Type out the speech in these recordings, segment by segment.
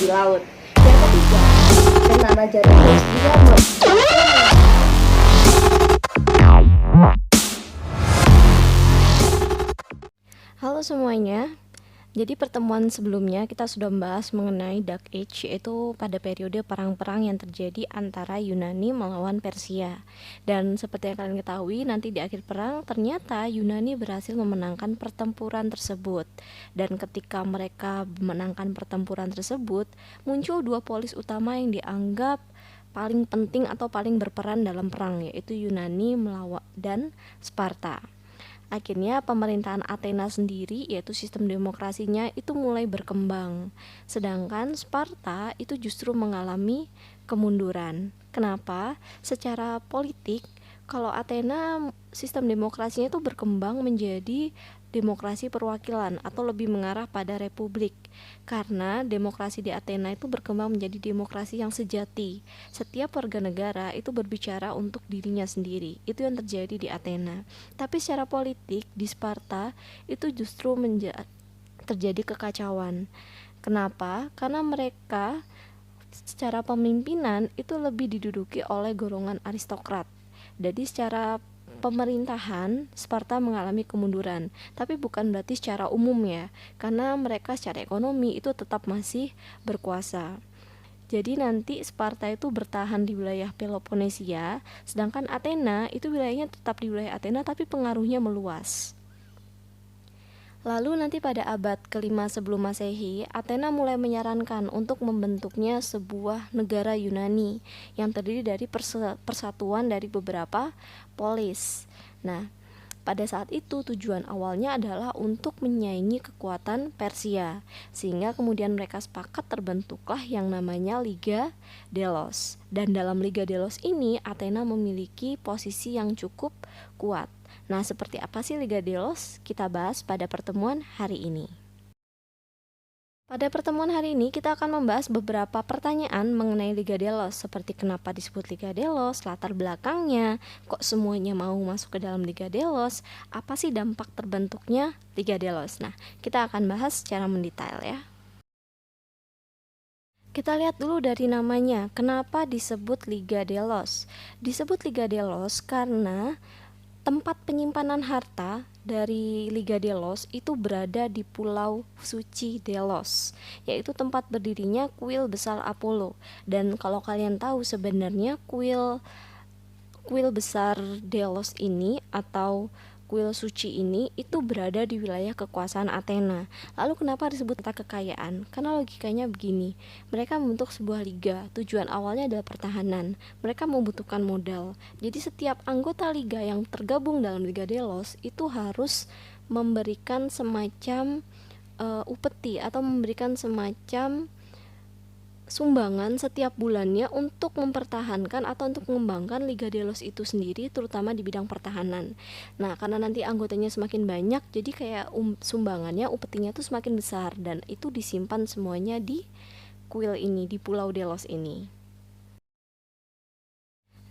di laut. Yang ketiga, dengan Raja Darius juga Halo semuanya, jadi pertemuan sebelumnya kita sudah membahas mengenai Dark Age, yaitu pada periode perang-perang yang terjadi antara Yunani melawan Persia. Dan seperti yang kalian ketahui, nanti di akhir perang ternyata Yunani berhasil memenangkan pertempuran tersebut. Dan ketika mereka memenangkan pertempuran tersebut, muncul dua polis utama yang dianggap paling penting atau paling berperan dalam perang, yaitu Yunani melawan dan Sparta. Akhirnya pemerintahan Athena sendiri, yaitu sistem demokrasinya itu mulai berkembang. Sedangkan Sparta itu justru mengalami kemunduran. Kenapa? Secara politik, kalau Athena sistem demokrasinya itu berkembang menjadi demokrasi perwakilan atau lebih mengarah pada republik. Karena demokrasi di Athena itu berkembang menjadi demokrasi yang sejati. Setiap warga negara itu berbicara untuk dirinya sendiri. Itu yang terjadi di Athena. Tapi secara politik di Sparta itu justru terjadi kekacauan. Kenapa? Karena mereka secara pemimpinan itu lebih diduduki oleh golongan aristokrat. Jadi secara pemerintahan Sparta mengalami kemunduran, tapi bukan berarti secara umum ya, karena mereka secara ekonomi itu tetap masih berkuasa. Jadi nanti Sparta itu bertahan di wilayah Peloponnesia, sedangkan Athena itu wilayahnya tetap di wilayah Athena tapi pengaruhnya meluas. Lalu nanti pada abad kelima sebelum Masehi, Athena mulai menyarankan untuk membentuknya sebuah negara Yunani yang terdiri dari persatuan dari beberapa polis. Nah, pada saat itu tujuan awalnya adalah untuk menyaingi kekuatan Persia, sehingga kemudian mereka sepakat terbentuklah yang namanya Liga Delos. Dan dalam Liga Delos ini Athena memiliki posisi yang cukup kuat. Nah, seperti apa sih Liga Delos? Kita bahas pada pertemuan hari ini. Pada pertemuan hari ini kita akan membahas beberapa pertanyaan mengenai Liga Delos, seperti kenapa disebut Liga Delos, latar belakangnya, kok semuanya mau masuk ke dalam Liga Delos, apa sih dampak terbentuknya Liga Delos. Nah, kita akan bahas secara mendetail ya. Kita lihat dulu dari namanya, kenapa disebut Liga Delos. Disebut Liga Delos karena tempat penyimpanan harta dari Liga Delos itu berada di Pulau Suci Delos, yaitu tempat berdirinya kuil besar Apollo. Dan kalau kalian tahu sebenarnya kuil besar Delos ini atau kuil suci ini itu berada di wilayah kekuasaan Athena. Lalu kenapa disebut harta kekayaan? Karena logikanya begini, mereka membentuk sebuah liga, tujuan awalnya adalah pertahanan. Mereka membutuhkan modal. Jadi setiap anggota liga yang tergabung dalam Liga Delos itu harus memberikan semacam upeti atau memberikan semacam sumbangan setiap bulannya untuk mempertahankan atau untuk mengembangkan Liga Delos itu sendiri, terutama di bidang pertahanan. Nah, karena nanti anggotanya semakin banyak, jadi kayak sumbangannya, upetinya tuh semakin besar, dan itu disimpan semuanya di kuil ini, di Pulau Delos ini.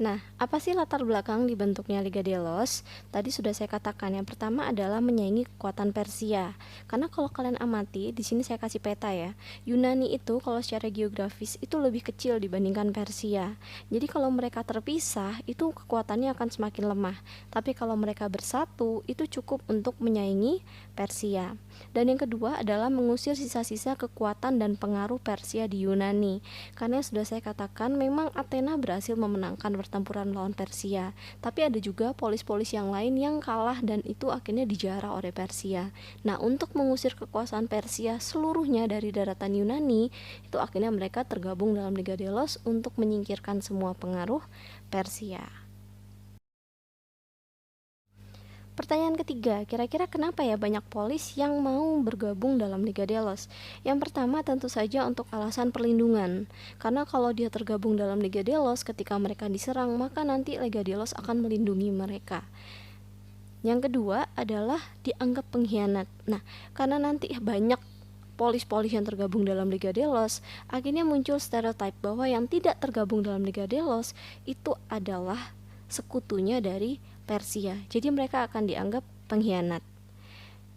Nah, apa sih latar belakang dibentuknya Liga Delos? Tadi sudah saya katakan, yang pertama adalah menyaingi kekuatan Persia. Karena kalau kalian amati, di sini saya kasih peta ya. Yunani itu kalau secara geografis itu lebih kecil dibandingkan Persia. Jadi kalau mereka terpisah, itu kekuatannya akan semakin lemah. Tapi kalau mereka bersatu, itu cukup untuk menyaingi Persia. Dan yang kedua adalah mengusir sisa-sisa kekuatan dan pengaruh Persia di Yunani. Karena sudah saya katakan, memang Athena berhasil memenangkan pertempuran melawan Persia, tapi ada juga polis-polis yang lain yang kalah dan itu akhirnya dijarah oleh Persia. Nah, untuk mengusir kekuasaan Persia seluruhnya dari daratan Yunani, itu akhirnya mereka tergabung dalam Liga Delos untuk menyingkirkan semua pengaruh Persia. Pertanyaan ketiga, kira-kira kenapa ya banyak polis yang mau bergabung dalam Liga Delos? Yang pertama tentu saja untuk alasan perlindungan. Karena kalau dia tergabung dalam Liga Delos, ketika mereka diserang, maka nanti Liga Delos akan melindungi mereka. Yang kedua adalah dianggap pengkhianat. Nah, karena nanti banyak polis-polis yang tergabung dalam Liga Delos, akhirnya muncul stereotip bahwa yang tidak tergabung dalam Liga Delos itu adalah sekutunya dari Persia. Jadi mereka akan dianggap pengkhianat.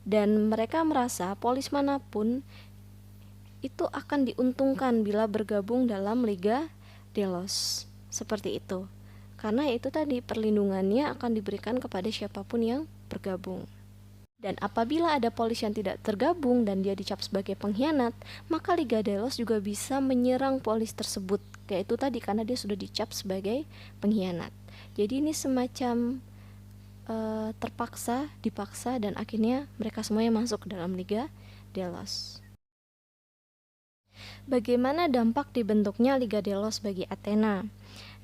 Dan mereka merasa polis manapun itu akan diuntungkan bila bergabung dalam Liga Delos. Seperti itu. Karena itu tadi perlindungannya akan diberikan kepada siapapun yang bergabung. Dan apabila ada polis yang tidak tergabung dan dia dicap sebagai pengkhianat, maka Liga Delos juga bisa menyerang polis tersebut, yaitu tadi karena dia sudah dicap sebagai pengkhianat. Jadi ini semacam terpaksa, dipaksa, dan akhirnya mereka semuanya masuk ke dalam Liga Delos. Bagaimana dampak dibentuknya Liga Delos bagi Athena?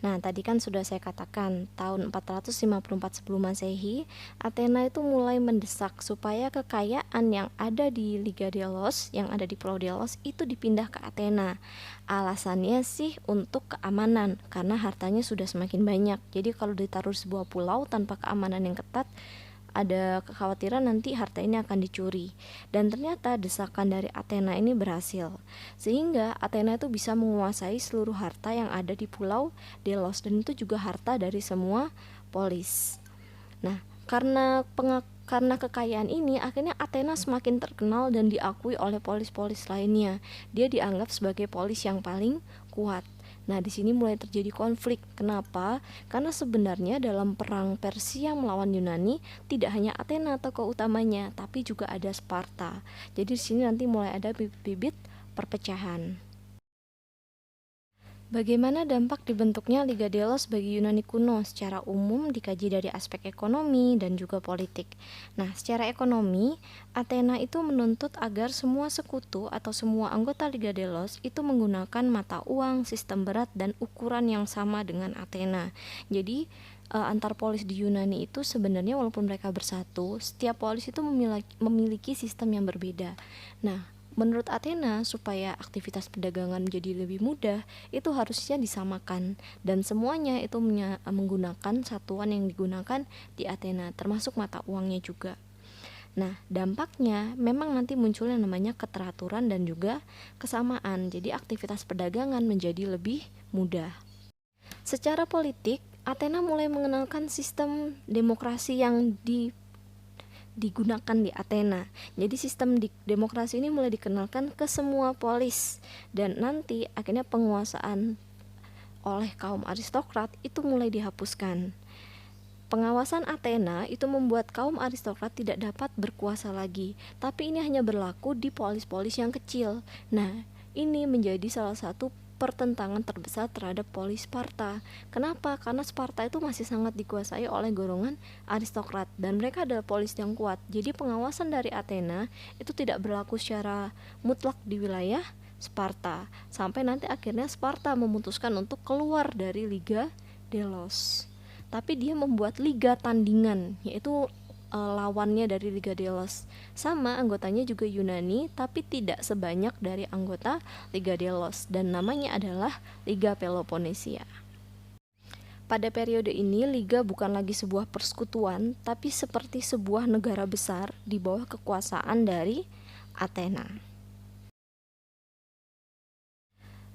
Nah, tadi kan sudah saya katakan, tahun 454 sebelum Masehi, Athena itu mulai mendesak supaya kekayaan yang ada di Liga Delos, yang ada di Pulau Delos, itu dipindah ke Athena. Alasannya sih untuk keamanan, karena hartanya sudah semakin banyak. Jadi kalau ditaruh di sebuah pulau tanpa keamanan yang ketat, ada kekhawatiran nanti harta ini akan dicuri. Dan ternyata desakan dari Athena ini berhasil, sehingga Athena itu bisa menguasai seluruh harta yang ada di Pulau Delos, dan itu juga harta dari semua polis. Nah, karena kekayaan ini, akhirnya Athena semakin terkenal dan diakui oleh polis-polis lainnya. Dia dianggap sebagai polis yang paling kuat. Nah, di sini mulai terjadi konflik. Kenapa? Karena sebenarnya dalam perang Persia melawan Yunani tidak hanya Athena tokoh utamanya, tapi juga ada Sparta. Jadi di sini nanti mulai ada bibit-bibit perpecahan. Bagaimana dampak dibentuknya Liga Delos bagi Yunani kuno? Secara umum dikaji dari aspek ekonomi dan juga politik. Nah, secara ekonomi, Athena itu menuntut agar semua sekutu atau semua anggota Liga Delos itu menggunakan mata uang, sistem berat, dan ukuran yang sama dengan Athena. Jadi, antar polis di Yunani itu sebenarnya walaupun mereka bersatu, setiap polis itu memiliki sistem yang berbeda. Nah, menurut Athena, supaya aktivitas perdagangan menjadi lebih mudah, itu harusnya disamakan, dan semuanya itu menggunakan satuan yang digunakan di Athena, termasuk mata uangnya juga. Nah, dampaknya memang nanti muncul yang namanya keteraturan dan juga kesamaan, jadi aktivitas perdagangan menjadi lebih mudah. Secara politik, Athena mulai mengenalkan sistem demokrasi yang digunakan di Athena. Jadi sistem demokrasi ini mulai dikenalkan ke semua polis, dan nanti akhirnya penguasaan oleh kaum aristokrat itu mulai dihapuskan. Pengawasan Athena itu membuat kaum aristokrat tidak dapat berkuasa lagi, tapi ini hanya berlaku di polis-polis yang kecil. Nah, ini menjadi salah satu pertentangan terbesar terhadap polis Sparta. Kenapa? Karena Sparta itu masih sangat dikuasai oleh golongan aristokrat, dan mereka adalah polis yang kuat. Jadi pengawasan dari Athena itu tidak berlaku secara mutlak di wilayah Sparta, sampai nanti akhirnya Sparta memutuskan untuk keluar dari Liga Delos. Tapi dia membuat liga tandingan, yaitu lawannya dari Liga Delos. Sama, anggotanya juga Yunani, tapi tidak sebanyak dari anggota Liga Delos, dan namanya adalah Liga Peloponnesia. Pada periode ini, liga bukan lagi sebuah persekutuan, tapi seperti sebuah negara besar di bawah kekuasaan dari Athena.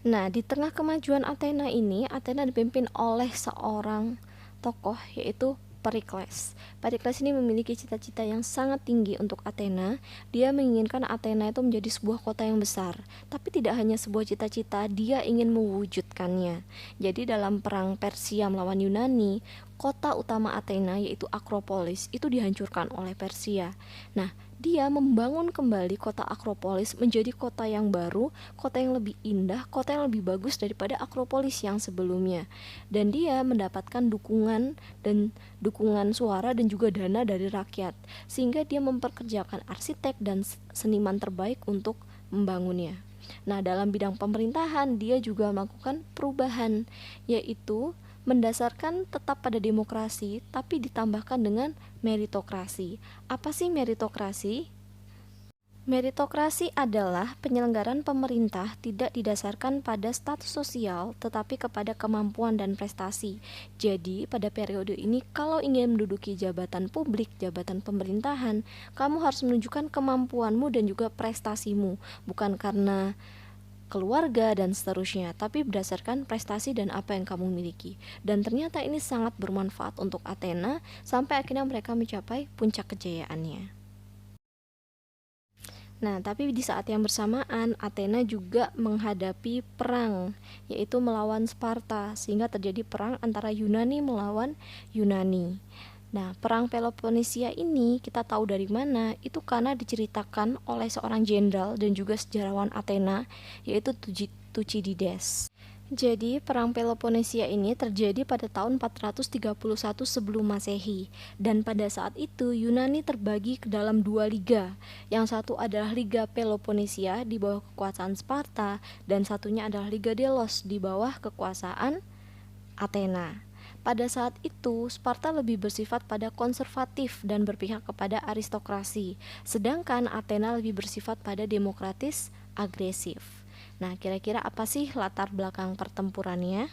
Nah, di tengah kemajuan Athena ini, Athena dipimpin oleh seorang tokoh, yaitu Perikles. Perikles ini memiliki cita-cita yang sangat tinggi untuk Athena. Dia menginginkan Athena itu menjadi sebuah kota yang besar, tapi tidak hanya sebuah cita-cita, dia ingin mewujudkannya. Jadi dalam perang Persia melawan Yunani, kota utama Athena yaitu Akropolis itu dihancurkan oleh Persia. Nah, dia membangun kembali kota Akropolis menjadi kota yang baru, kota yang lebih indah, kota yang lebih bagus daripada Akropolis yang sebelumnya. Dan dia mendapatkan dukungan suara dan juga dana dari rakyat, sehingga dia memperkerjakan arsitek dan seniman terbaik untuk membangunnya. Nah, dalam bidang pemerintahan dia juga melakukan perubahan, yaitu mendasarkan tetap pada demokrasi, tapi ditambahkan dengan meritokrasi. Apa sih meritokrasi? Meritokrasi adalah penyelenggaraan pemerintah tidak didasarkan pada status sosial, tetapi kepada kemampuan dan prestasi. Jadi, pada periode ini, kalau ingin menduduki jabatan publik, jabatan pemerintahan, kamu harus menunjukkan kemampuanmu dan juga prestasimu, bukan karena keluarga dan seterusnya, tapi berdasarkan prestasi dan apa yang kamu miliki. Dan ternyata ini sangat bermanfaat untuk Athena, sampai akhirnya mereka mencapai puncak kejayaannya. Nah, tapi di saat yang bersamaan, Athena juga menghadapi perang, yaitu melawan Sparta, sehingga terjadi perang antara Yunani melawan Yunani. Nah, perang Peloponnesia ini kita tahu dari mana? Itu karena diceritakan oleh seorang jenderal dan juga sejarawan Athena, yaitu Thucydides. Jadi, perang Peloponnesia ini terjadi pada tahun 431 sebelum Masehi. Dan pada saat itu, Yunani terbagi ke dalam dua liga. Yang satu adalah Liga Peloponnesia di bawah kekuasaan Sparta, dan satunya adalah Liga Delos di bawah kekuasaan Athena. Pada saat itu, Sparta lebih bersifat pada konservatif dan berpihak kepada aristokrasi, sedangkan Athena lebih bersifat pada demokratis, agresif. Nah, kira-kira apa sih latar belakang pertempurannya?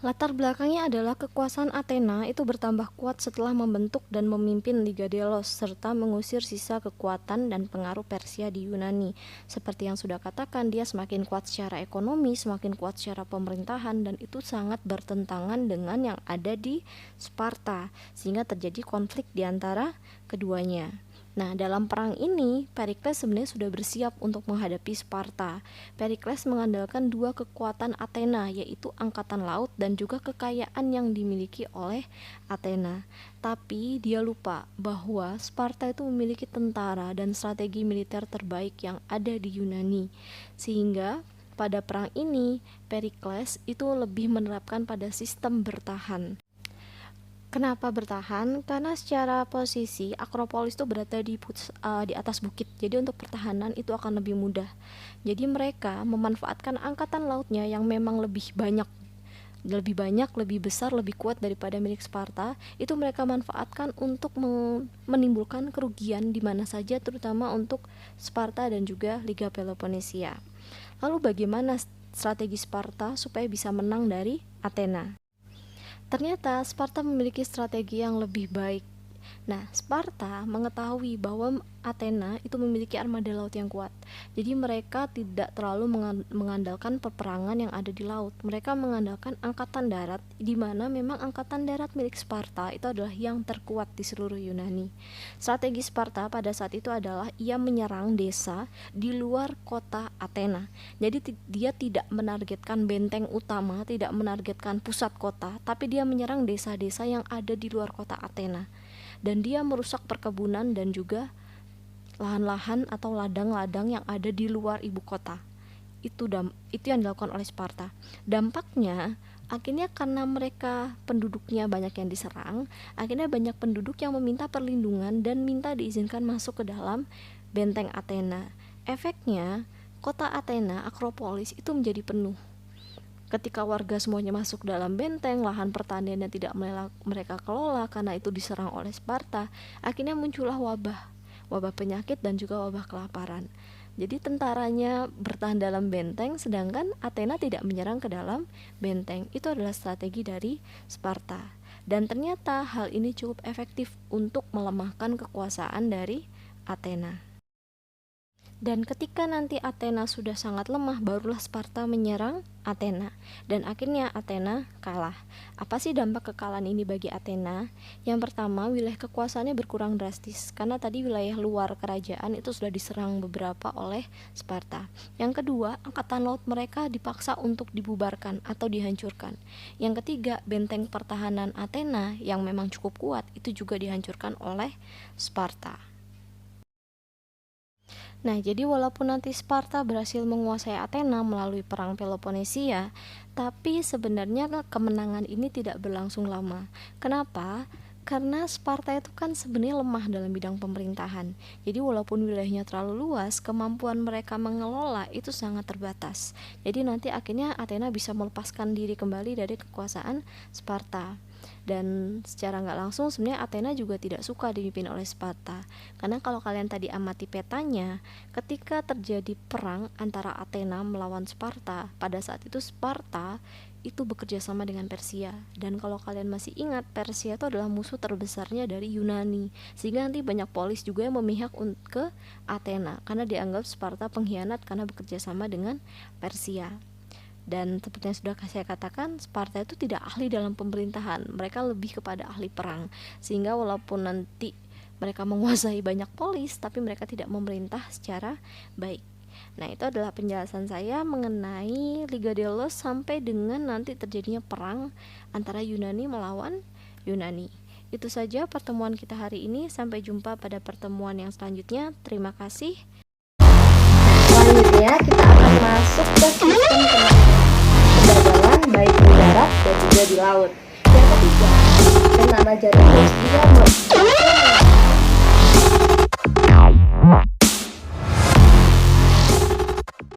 Latar belakangnya adalah kekuasaan Athena itu bertambah kuat setelah membentuk dan memimpin Liga Delos serta mengusir sisa kekuatan dan pengaruh Persia di Yunani. Seperti yang sudah katakan, dia semakin kuat secara ekonomi, semakin kuat secara pemerintahan, dan itu sangat bertentangan dengan yang ada di Sparta, sehingga terjadi konflik di antara keduanya. Nah, dalam perang ini, Perikles sebenarnya sudah bersiap untuk menghadapi Sparta. Perikles mengandalkan dua kekuatan Athena, yaitu angkatan laut dan juga kekayaan yang dimiliki oleh Athena. Tapi dia lupa bahwa Sparta itu memiliki tentara dan strategi militer terbaik yang ada di Yunani. Sehingga pada perang ini, Perikles itu lebih menerapkan pada sistem bertahan. Kenapa bertahan? Karena secara posisi Akropolis itu berada di atas bukit. Jadi untuk pertahanan itu akan lebih mudah. Jadi mereka memanfaatkan angkatan lautnya yang memang lebih banyak, lebih besar, lebih kuat daripada milik Sparta. Itu mereka manfaatkan untuk menimbulkan kerugian di mana saja, terutama untuk Sparta dan juga Liga Peloponnesia. Lalu bagaimana strategi Sparta supaya bisa menang dari Athena? Ternyata Sparta memiliki strategi yang lebih baik. Nah, Sparta mengetahui bahwa Athena itu memiliki armada laut yang kuat. Jadi mereka tidak terlalu mengandalkan peperangan yang ada di laut. Mereka mengandalkan angkatan darat, di mana memang angkatan darat milik Sparta itu adalah yang terkuat di seluruh Yunani. Strategi Sparta pada saat itu adalah ia menyerang desa di luar kota Athena. Jadi dia tidak menargetkan benteng utama, tidak menargetkan pusat kota, tapi dia menyerang desa-desa yang ada di luar kota Athena. Dan dia merusak perkebunan dan juga lahan-lahan atau ladang-ladang yang ada di luar ibu kota. Itu yang dilakukan oleh Sparta. Dampaknya akhirnya karena mereka penduduknya banyak yang diserang, akhirnya banyak penduduk yang meminta perlindungan dan minta diizinkan masuk ke dalam benteng Athena. Efeknya, kota Athena, Akropolis itu menjadi penuh. Ketika warga semuanya masuk dalam benteng, lahan pertanian yang tidak mereka kelola karena itu diserang oleh Sparta, akhirnya muncullah wabah penyakit dan juga wabah kelaparan. Jadi tentaranya bertahan dalam benteng, sedangkan Athena tidak menyerang ke dalam benteng. Itu adalah strategi dari Sparta. Dan ternyata hal ini cukup efektif untuk melemahkan kekuasaan dari Athena. Dan ketika nanti Athena sudah sangat lemah, barulah Sparta menyerang Athena. Dan akhirnya Athena kalah. Apa sih dampak kekalahan ini bagi Athena? Yang pertama, wilayah kekuasaannya berkurang drastis, karena tadi wilayah luar kerajaan itu sudah diserang beberapa oleh Sparta. Yang kedua, angkatan laut mereka dipaksa untuk dibubarkan atau dihancurkan. Yang ketiga, benteng pertahanan Athena yang memang cukup kuat itu juga dihancurkan oleh Sparta. Nah, jadi walaupun nanti Sparta berhasil menguasai Athena melalui perang Peloponnesia, tapi sebenarnya kemenangan ini tidak berlangsung lama. Kenapa? Karena Sparta itu kan sebenarnya lemah dalam bidang pemerintahan. Jadi walaupun wilayahnya terlalu luas, kemampuan mereka mengelola itu sangat terbatas. Jadi nanti akhirnya Athena bisa melepaskan diri kembali dari kekuasaan Sparta. Dan secara nggak langsung sebenarnya Athena juga tidak suka dipimpin oleh Sparta, karena kalau kalian tadi amati petanya, ketika terjadi perang antara Athena melawan Sparta, pada saat itu Sparta itu bekerja sama dengan Persia. Dan kalau kalian masih ingat, Persia itu adalah musuh terbesarnya dari Yunani, sehingga nanti banyak polis juga yang memihak ke Athena karena dianggap Sparta pengkhianat karena bekerja sama dengan Persia. Dan seperti yang sudah saya katakan, Sparta itu tidak ahli dalam pemerintahan, mereka lebih kepada ahli perang. Sehingga walaupun nanti Mereka menguasai banyak polis, tapi mereka tidak memerintah secara baik. Nah, itu adalah penjelasan saya mengenai Liga Delos sampai dengan nanti terjadinya perang antara Yunani melawan Yunani. Itu saja pertemuan kita hari ini. Sampai jumpa pada pertemuan yang selanjutnya. Terima kasih. Selanjutnya kita akan masuk ke sistem perdagangan baik di darat dan juga di laut. Yang ketiga, nama jarum dia